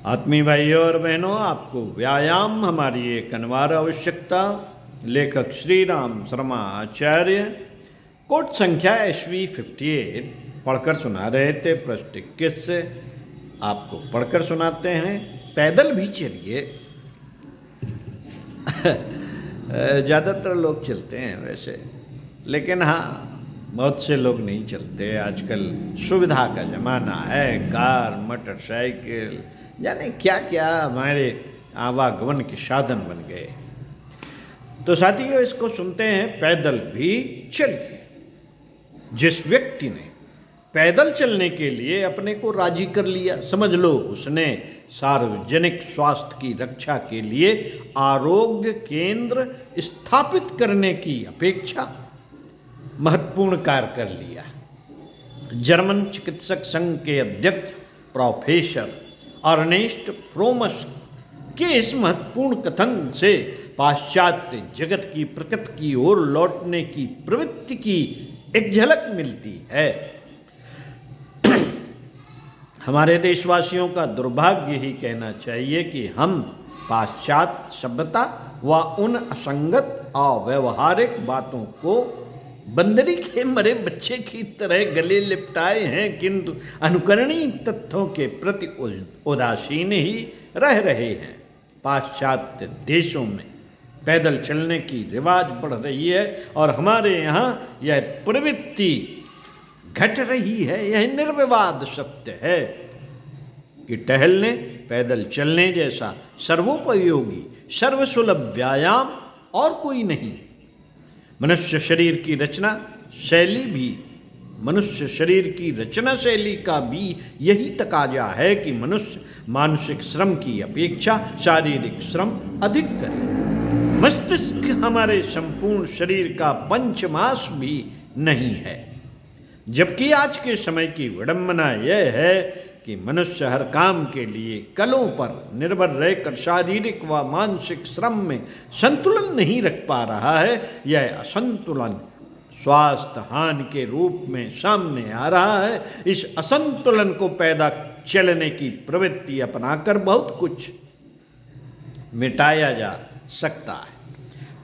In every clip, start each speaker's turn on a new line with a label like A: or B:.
A: आत्मीय भाइयों और बहनों, आपको व्यायाम हमारी एक अनिवार्य आवश्यकता। लेखक श्री राम शर्मा आचार्य कोट संख्या SV 58 पढ़कर सुना रहे थे। पृष्ठ 21 से आपको पढ़कर सुनाते हैं। पैदल भी चलिए। ज़्यादातर लोग चलते हैं वैसे, लेकिन हाँ, बहुत से लोग नहीं चलते। आजकल सुविधा का ज़माना है, कार, मोटरसाइकिल, जाने क्या क्या हमारे आवागमन के साधन बन गए। तो साथियों, इसको सुनते हैं। पैदल भी चलिए। जिस व्यक्ति ने पैदल चलने के लिए अपने को राजी कर लिया, समझ लो उसने सार्वजनिक स्वास्थ्य की रक्षा के लिए आरोग्य केंद्र स्थापित करने की अपेक्षा महत्वपूर्ण कार्य कर लिया। जर्मन चिकित्सक संघ के अध्यक्ष प्रोफेसर अर्नेस्ट फ्रोमस के इस महत्वपूर्ण कथन से पाश्चात्य जगत की प्रकृति की ओर लौटने की प्रवृत्ति की एक झलक मिलती है। हमारे देशवासियों का दुर्भाग्य ही कहना चाहिए कि हम पाश्चात्य सभ्यता व उन असंगत अव्यवहारिक बातों को बंदरी के मरे बच्चे की तरह गले लिपटाए हैं, किंतु अनुकरणीय तथ्यों के प्रति उदासीन ही रह रहे हैं। पाश्चात्य देशों में पैदल चलने की रिवाज बढ़ रही है और हमारे यहाँ यह प्रवृत्ति घट रही है। यह निर्विवाद सत्य है कि टहलने, पैदल चलने जैसा सर्वोपयोगी, सर्वसुलभ व्यायाम और कोई नहीं। मनुष्य शरीर की रचना शैली का भी यही तकाजा है कि मनुष्य मानसिक श्रम की अपेक्षा शारीरिक श्रम अधिक करे। मस्तिष्क हमारे संपूर्ण शरीर का पंचमांश भी नहीं है, जबकि आज के समय की विडंबना यह है कि मनुष्य हर काम के लिए कलों पर निर्भर रहकर शारीरिक व मानसिक श्रम में संतुलन नहीं रख पा रहा है। यह असंतुलन स्वास्थ्य हानि के रूप में सामने आ रहा है। इस असंतुलन को पैदा चलने की प्रवृत्ति अपनाकर बहुत कुछ मिटाया जा सकता है।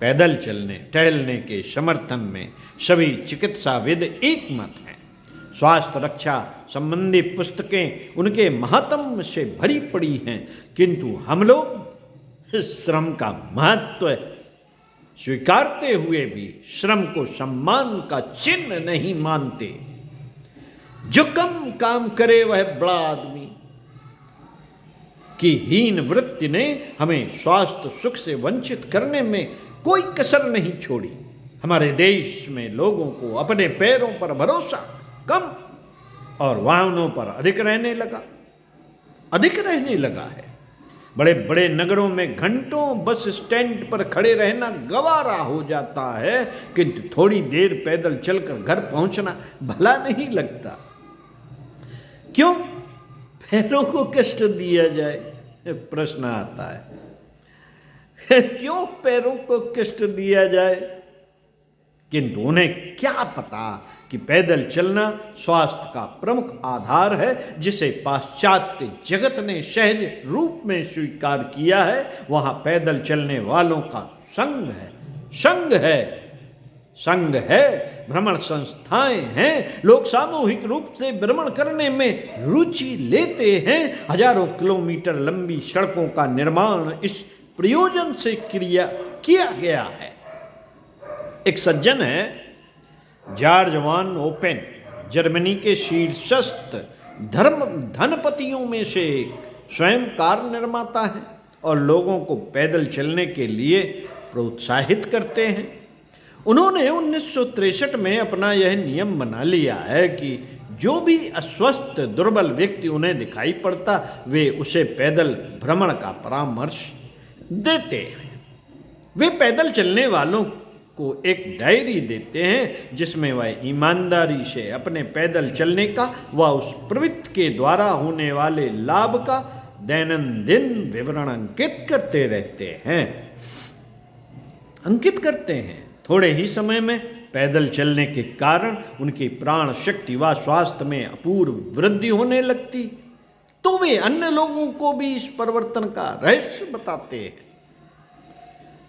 A: पैदल चलने, टहलने के समर्थन में सभी चिकित्साविद एक मत हैं। स्वास्थ्य रक्षा संबंधी पुस्तकें उनके महात्म्य से भरी पड़ी हैं, किंतु हम लोग श्रम का महत्व स्वीकारते हुए भी श्रम को सम्मान का चिन्ह नहीं मानते। जो कम काम करे वह बड़ा आदमी की हीन वृत्ति ने हमें स्वास्थ्य सुख से वंचित करने में कोई कसर नहीं छोड़ी। हमारे देश में लोगों को अपने पैरों पर भरोसा कम और वाहनों पर अधिक रहने लगा है। बड़े बड़े नगरों में घंटों बस स्टैंड पर खड़े रहना गवारा हो जाता है, किंतु थोड़ी देर पैदल चलकर घर पहुंचना भला नहीं लगता। क्यों पैरों को कष्ट दिया जाए, प्रश्न आता है। क्यों पैरों को कष्ट दिया जाए? किंतु उन्हें क्या पता कि पैदल चलना स्वास्थ्य का प्रमुख आधार है, जिसे पाश्चात्य जगत ने सहज रूप में स्वीकार किया है। वहां पैदल चलने वालों का संघ है, भ्रमण संस्थाएं हैं। लोग सामूहिक रूप से भ्रमण करने में रुचि लेते हैं। हजारों किलोमीटर लंबी सड़कों का निर्माण इस प्रयोजन से किया गया है। एक सज्जन है, जॉर्ज वान ओपेन, जर्मनी के शीर्षस्थ धनपतियों में से एक, स्वयं कार निर्माता है और लोगों को पैदल चलने के लिए प्रोत्साहित करते हैं। उन्होंने 1963 में अपना यह नियम बना लिया है कि जो भी अस्वस्थ दुर्बल व्यक्ति उन्हें दिखाई पड़ता, वे उसे पैदल भ्रमण का परामर्श देते हैं। वे पैदल चलने वालों को एक डायरी देते हैं, जिसमें वह ईमानदारी से अपने पैदल चलने का व उस प्रवृत्ति के द्वारा होने वाले लाभ का दैनंदिन विवरण अंकित करते हैं। थोड़े ही समय में पैदल चलने के कारण उनकी प्राण शक्ति व स्वास्थ्य में अपूर्व वृद्धि होने लगती। तो वे अन्य लोगों को भी इस परिवर्तन का रहस्य बताते हैं।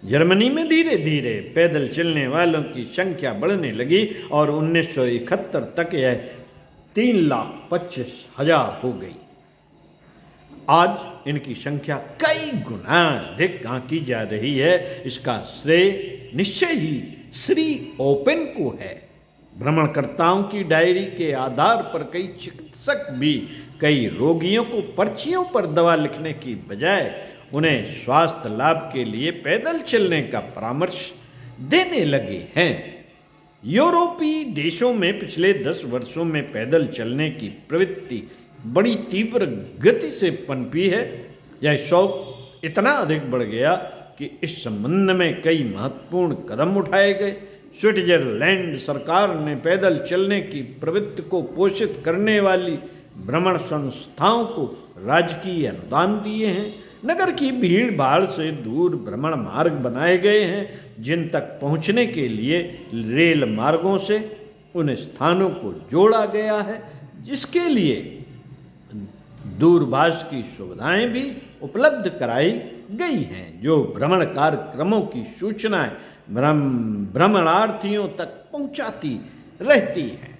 A: जर्मनी में धीरे धीरे पैदल चलने वालों की संख्या बढ़ने लगी और 1971 तक यह 3,25,000 हो गई। आज इनकी संख्या कई गुना अधिक आंकी जा रही है। इसका श्रेय निश्चय ही श्री ओपन को है। भ्रमणकर्ताओं की डायरी के आधार पर कई चिकित्सक भी कई रोगियों को पर्चियों पर दवा लिखने की बजाय उन्हें स्वास्थ्य लाभ के लिए पैदल चलने का परामर्श देने लगे हैं। यूरोपीय देशों में पिछले 10 वर्षों में पैदल चलने की प्रवृत्ति बड़ी तीव्र गति से पनपी है। यह शौक इतना अधिक बढ़ गया कि इस संबंध में कई महत्वपूर्ण कदम उठाए गए। स्विट्जरलैंड सरकार ने पैदल चलने की प्रवृत्ति को पोषित करने वाली भ्रमण संस्थाओं को राजकीय अनुदान दिए हैं। नगर की भीड़ भाड़ से दूर भ्रमण मार्ग बनाए गए हैं, जिन तक पहुंचने के लिए रेल मार्गों से उन स्थानों को जोड़ा गया है, जिसके लिए दूरभाष की सुविधाएं भी उपलब्ध कराई गई हैं, जो भ्रमण कार्यक्रमों की सूचनाएं भ्रमणार्थियों तक पहुंचाती रहती हैं।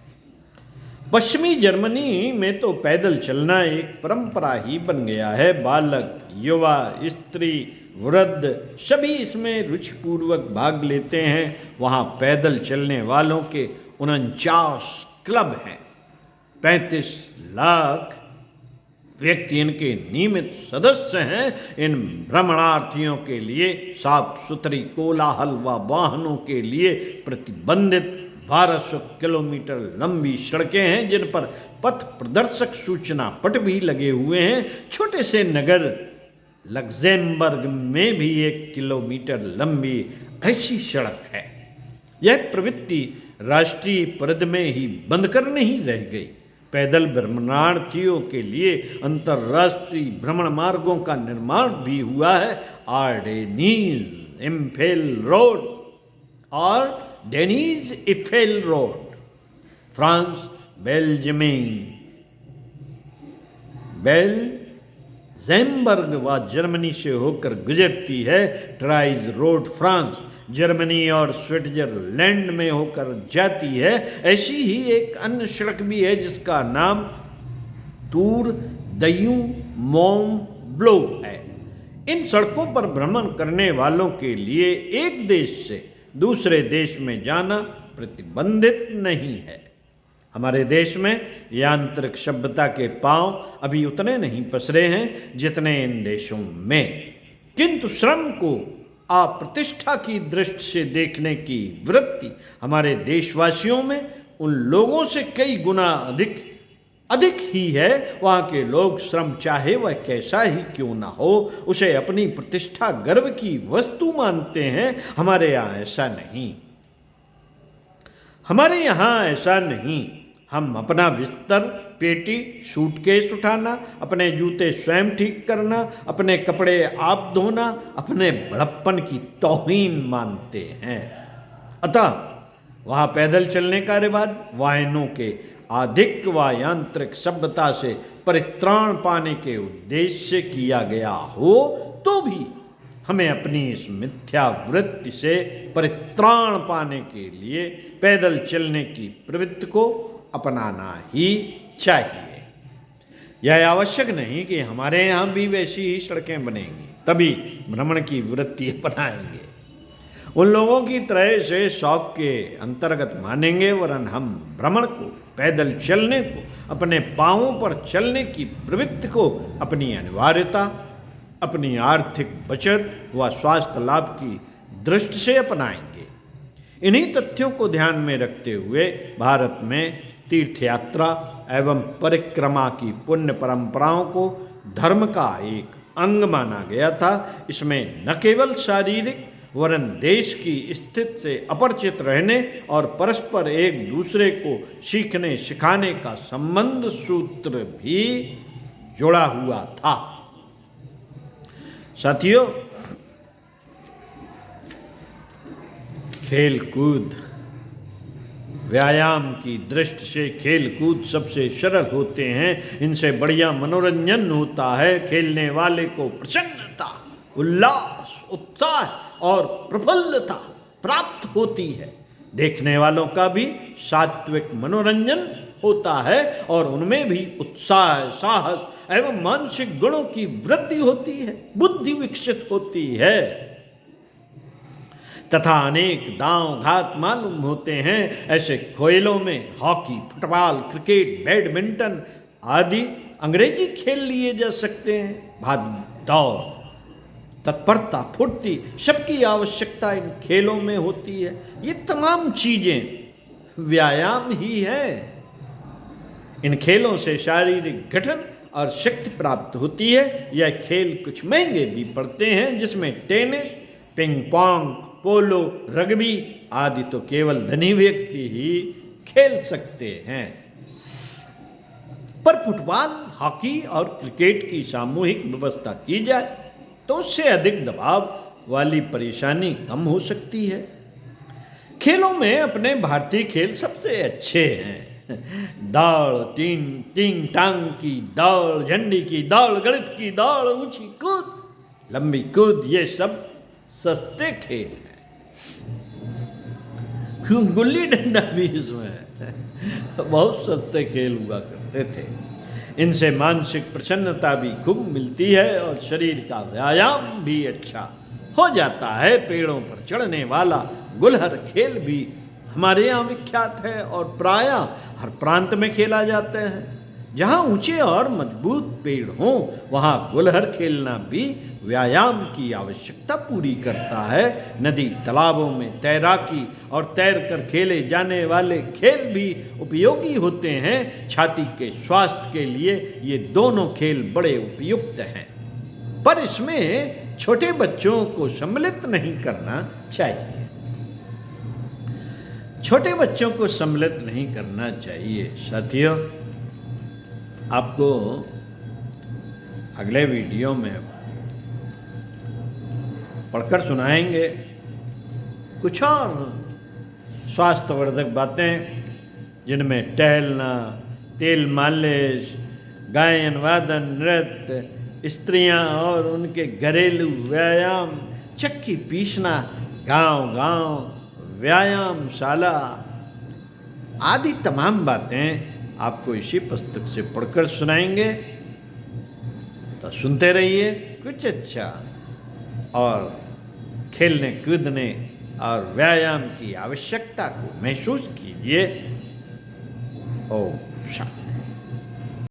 A: पश्चिमी जर्मनी में तो पैदल चलना एक परंपरा ही बन गया है। बालक, युवा, स्त्री, वृद्ध सभी इसमें रुचिपूर्वक भाग लेते हैं। वहाँ पैदल चलने वालों के 49 क्लब हैं। 35 लाख व्यक्ति इनके नियमित सदस्य हैं। इन भ्रमणार्थियों के लिए साफ सुथरी कोलाहल व वाहनों के लिए प्रतिबंधित 1200 किलोमीटर लंबी सड़कें हैं, जिन पर पथ प्रदर्शक सूचना पट भी लगे हुए हैं। छोटे से नगर लक्सेमबर्ग में भी 1 किलोमीटर लंबी ऐसी सड़क है। यह प्रवृत्ति राष्ट्रीय परिधि में ही बंद कर नहीं रह गई। पैदल भ्रमणार्थियों के लिए अंतर्राष्ट्रीय भ्रमण मार्गों का निर्माण भी हुआ है। आर्डेनीज इम्फेल रोड और डेनीज इफेल रोड फ्रांस बेल्जेम्बर्ग व जर्मनी से होकर गुजरती है। ट्राइज रोड फ्रांस, जर्मनी और स्विट्जरलैंड में होकर जाती है। ऐसी ही एक अन्य सड़क भी है जिसका नाम टूर दयू मोम ब्लो है। इन सड़कों पर भ्रमण करने वालों के लिए एक देश से दूसरे देश में जाना प्रतिबंधित नहीं है। हमारे देश में यांत्रिक सभ्यता के पांव अभी उतने नहीं पसरे हैं जितने इन देशों में, किंतु श्रम को अप्रतिष्ठा की दृष्टि से देखने की वृत्ति हमारे देशवासियों में उन लोगों से कई गुना अधिक ही है। वहाँ के लोग श्रम चाहे वह कैसा ही क्यों ना हो, उसे अपनी प्रतिष्ठा गर्व की वस्तु मानते हैं। हमारे यहाँ ऐसा नहीं। हमारे यहाँ ऐसा नहीं। हम अपना बिस्तर, पेटी, सूटकेस उठाना, अपने जूते स्वयं ठीक करना, अपने कपड़े आप धोना अपने बड़प्पन की तौहीन मानते हैं। अतः वहाँ पैदल चलने का रिवाज वाहनों के आधिक्य व यांत्रिक सभ्यता से परित्राण पाने के उद्देश्य से किया गया हो तो भी हमें अपनी इस मिथ्या वृत्ति से परित्राण पाने के लिए पैदल चलने की प्रवृत्ति को अपनाना ही चाहिए। यह आवश्यक नहीं कि हमारे यहाँ भी वैसी ही सड़कें बनेंगी तभी भ्रमण की वृत्ति अपनाएंगे। उन लोगों की तरह से शौक के अंतर्गत मानेंगे, वरन हम भ्रमण को, पैदल चलने को, अपने पांवों पर चलने की प्रवृत्ति को अपनी अनिवार्यता, अपनी आर्थिक बचत व स्वास्थ्य लाभ की दृष्टि से अपनाएंगे। इन्हीं तथ्यों को ध्यान में रखते हुए भारत में तीर्थ यात्रा एवं परिक्रमा की पुण्य परंपराओं को धर्म का एक अंग माना गया था। इसमें न केवल शारीरिक वरन देश की स्थिति से अपरिचित रहने और परस्पर एक दूसरे को सीखने सिखाने का संबंध सूत्र भी जुड़ा हुआ था। साथियों, खेल कूद, व्यायाम की दृष्टि से खेल कूद सबसे सरल होते हैं। इनसे बढ़िया मनोरंजन होता है। खेलने वाले को प्रसन्नता, उल्लास, उत्साह और प्रफुल्लता प्राप्त होती है। देखने वालों का भी सात्विक मनोरंजन होता है और उनमें भी उत्साह, साहस एवं मानसिक गुणों की वृद्धि होती है, बुद्धि विकसित होती है तथा अनेक दांव घात मालूम होते हैं। ऐसे खेलों में हॉकी, फुटबॉल, क्रिकेट, बैडमिंटन आदि अंग्रेजी खेल लिए जा सकते हैं। भाग दौड़, तत्परता, फुर्ती सबकी आवश्यकता इन खेलों में होती है। ये तमाम चीजें व्यायाम ही है। इन खेलों से शारीरिक गठन और शक्ति प्राप्त होती है। यह खेल कुछ महंगे भी पड़ते हैं, जिसमें टेनिस, पिंग पोंग, पोलो, रग्बी आदि तो केवल धनी व्यक्ति ही खेल सकते हैं। पर फुटबॉल, हॉकी और क्रिकेट की सामूहिक व्यवस्था की जाए तो उससे अधिक दबाव वाली परेशानी कम हो सकती है। खेलों में अपने भारतीय खेल सबसे अच्छे हैं। दौड़, टींग टांग की दौड़, झंडी की दौड़, गणित की दौड़, ऊंची कूद, लंबी कूद, ये सब सस्ते खेल हैं। गुल्ली डंडा भी इसमें है। बहुत सस्ते खेल हुआ करते थे। इनसे मानसिक प्रसन्नता भी खूब मिलती है और शरीर का व्यायाम भी अच्छा हो जाता है। पेड़ों पर चढ़ने वाला गुलहर खेल भी हमारे यहाँ विख्यात है और प्रायः हर प्रांत में खेला जाता है। जहाँ ऊंचे और मजबूत पेड़ हों वहाँ गुलहर खेलना भी व्यायाम की आवश्यकता पूरी करता है। नदी तालाबों में तैराकी और तैरकर खेले जाने वाले खेल भी उपयोगी होते हैं। छाती के स्वास्थ्य के लिए ये दोनों खेल बड़े उपयुक्त हैं, पर इसमें छोटे बच्चों को सम्मिलित नहीं करना चाहिए। छोटे बच्चों को सम्मिलित नहीं करना चाहिए। साथियों, आपको अगले वीडियो में पढ़कर सुनाएंगे कुछ और स्वास्थ्यवर्धक बातें, जिनमें टहलना, तेल मालिश, गायन वादन, नृत्य, स्त्रियां और उनके घरेलू व्यायाम, चक्की पीसना, गांव-गांव व्यायामशाला आदि तमाम बातें आपको इसी पुस्तक से पढ़कर सुनाएंगे। तो सुनते रहिए कुछ अच्छा और खेलने कूदने और व्यायाम की आवश्यकता को महसूस कीजिए। ओम शांति।